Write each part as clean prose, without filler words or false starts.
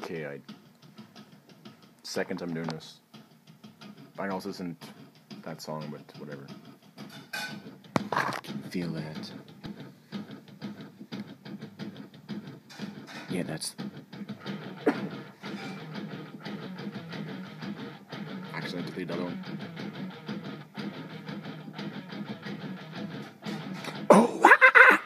Okay, second time doing this. I know this isn't that song, but whatever. I can feel that. Yeah, that's... Actually, I deleted the other one. Oh, ah!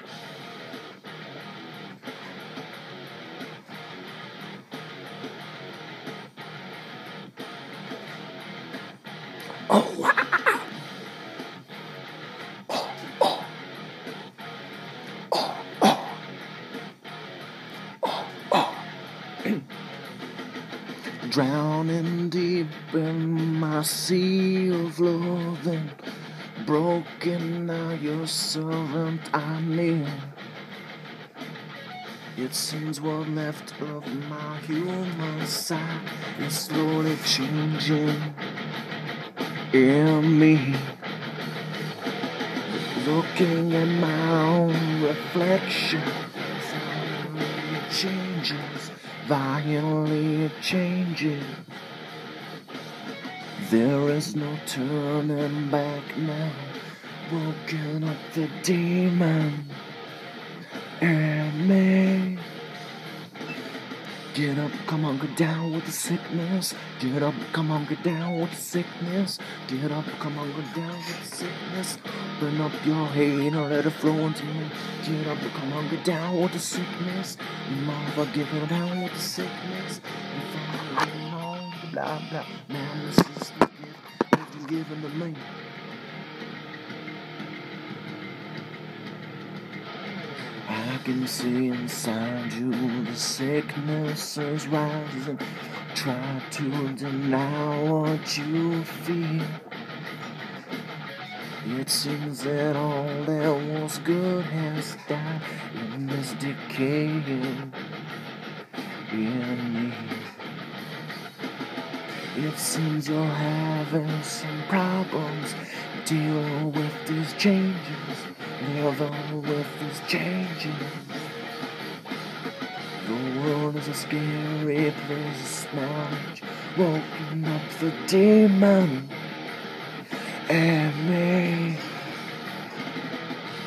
Oh, ah! Drowning deep in my sea of loving, broken now your servant I kneel. It seems what left of my human side is slowly changing in me. Looking at my own reflection, violently it changes, violently it changes. There is no turning back now, woken up the demon in me. Get up, come on, get down with the sickness. Get up, come on, get down with the sickness. Get up, come on, get down with the sickness. Open up your hate and let it flow into me. Get up, come on, get down with the sickness. You motherfucker, get down with the sickness. You finally on, blah, blah. Man, this is the gift that's been given to me. I can see inside you the sickness is rising. Try to deny what you feel. It seems that all that was good has died in this decaying in me. It seems you're having some problems. Deal with these changes. Live on with these changes. The world is a scary place now. Woken up the demon and me.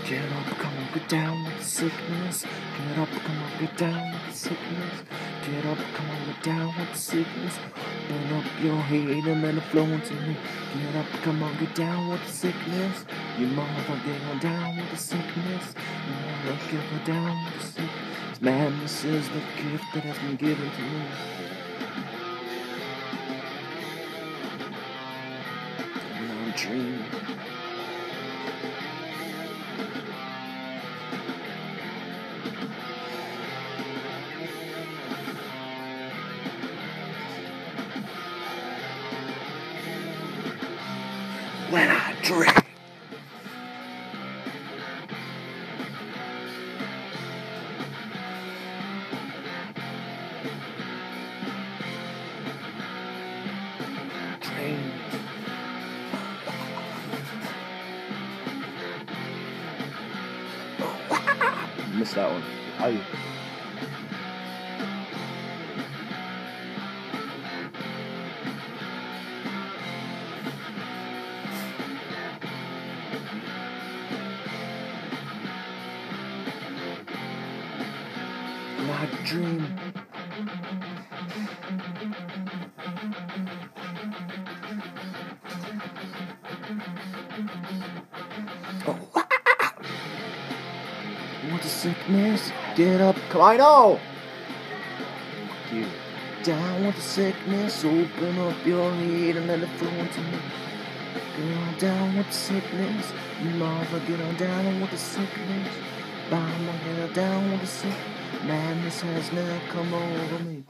Get up, come on, get down with the sickness. Get up, come on, get down with the sickness. Get up, come on, get down with the sickness. Open up your head and let it flow into me. Get up, come on, get down with the sickness. You motherfucker, get on down with the sickness. You motherfucker, get down with the sickness. Madness is the gift that has been given to me. And I'm dreaming. When I dream. Dream. Missed that one. Like a dream. Oh, what the sickness? Get up, come on, no! Fuck you. Down with the sickness, open up your head and let it flow into me. Get on down with the sickness, you motherfucker, get on down with the sickness. Bound, get on down with the sickness. Madness has now come over me.